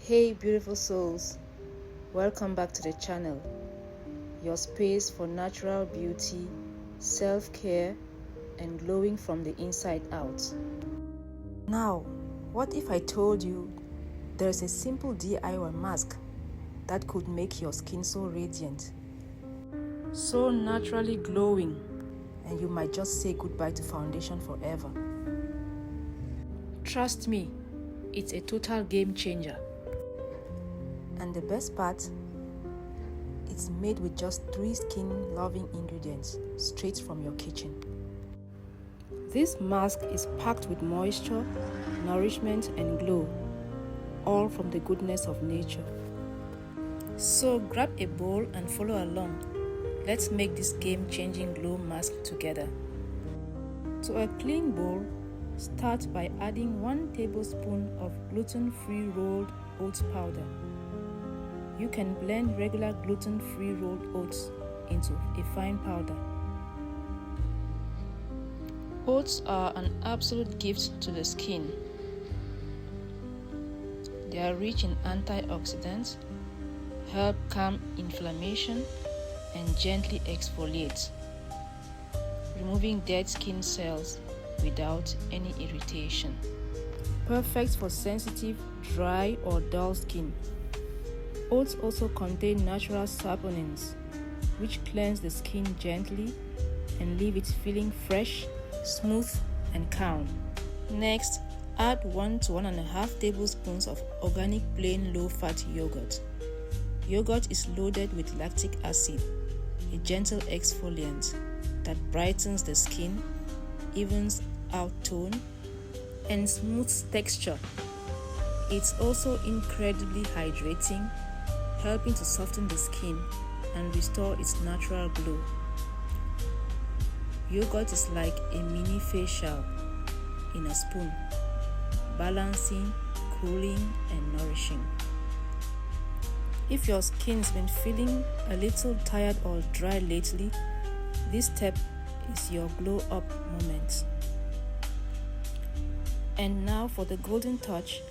Hey beautiful souls, welcome back to the channel, your space for natural beauty, self-care and glowing from the inside out. Now, what if I told you there's a simple DIY mask that could make your skin so radiant, so naturally glowing, and you might just say goodbye to foundation forever. Trust me, it's a total game changer. And the best part, it's made with just 3 skin-loving ingredients straight from your kitchen. This mask is packed with moisture, nourishment and glow, all from the goodness of nature. So grab a bowl and follow along. Let's make this game-changing glow mask together. To a clean bowl, start by adding 1 tablespoon of gluten-free rolled oats powder. You can blend regular gluten-free rolled oats into a fine powder. Oats are an absolute gift to the skin. They are rich in antioxidants, help calm inflammation, and gently exfoliate, removing dead skin cells without any irritation. Perfect for sensitive, dry, or dull skin. Oats also contain natural saponins, which cleanse the skin gently and leave it feeling fresh, smooth, and calm. Next, add 1 to 1.5 tablespoons of organic plain low-fat yogurt. Yogurt is loaded with lactic acid, a gentle exfoliant that brightens the skin, evens out tone, and smooths texture. It's also incredibly hydrating, helping to soften the skin and restore its natural glow. Yogurt is like a mini facial in a spoon, balancing, cooling, and nourishing. If your skin's been feeling a little tired or dry lately, this step is your glow up moment. And now for the golden touch,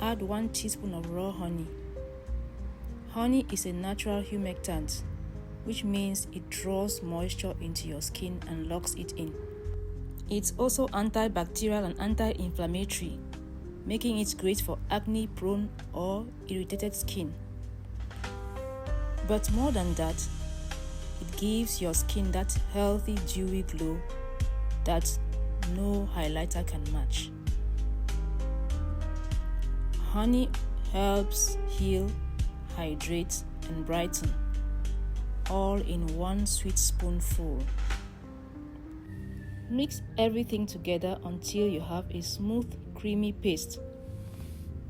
add 1 teaspoon of raw honey. Honey is a natural humectant, which means it draws moisture into your skin and locks it in. It's also antibacterial and anti-inflammatory, making it great for acne-prone or irritated skin. But more than that, it gives your skin that healthy, dewy glow that no highlighter can match. Honey helps heal, hydrate, and brighten, all in 1 sweet spoonful. Mix everything together until you have a smooth, creamy paste.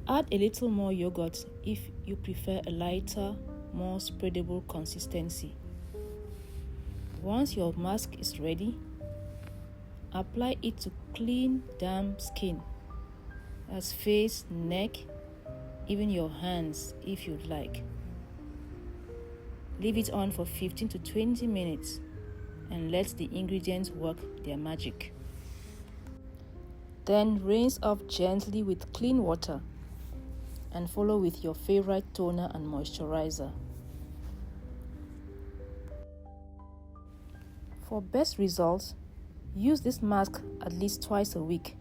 Add a little more yogurt if you prefer a lighter, more spreadable consistency. Once your mask is ready, apply it to clean, damp skin. That's face, neck, even your hands if you'd like. Leave it on for 15 to 20 minutes and let the ingredients work their magic. Then rinse off gently with clean water and follow with your favorite toner and moisturizer. For best results, use this mask at least twice a week.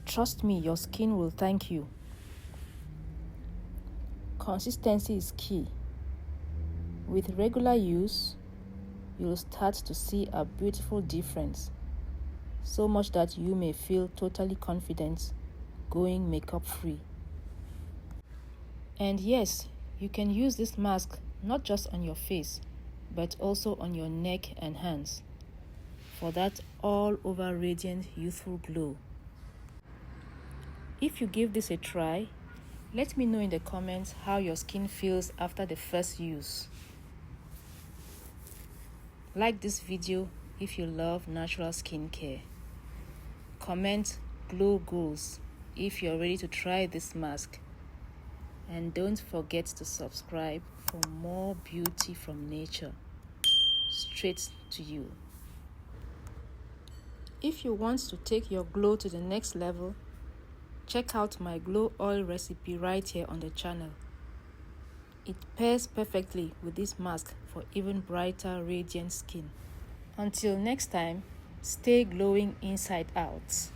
Trust me, your skin will thank you. Consistency is key. With regular use, you'll start to see a beautiful difference, so much that you may feel totally confident going makeup free. And yes, you can use this mask not just on your face, but also on your neck and hands for that all over radiant youthful glow. If you give this a try, let me know in the comments how your skin feels after the first use. Like this video if you love natural skincare. Comment glow goals if you're ready to try this mask. And don't forget to subscribe for more beauty from nature, straight to you. If you want to take your glow to the next level, check out my glow oil recipe right here on the channel. It pairs perfectly with this mask for even brighter, radiant skin. Until next time, stay glowing inside out.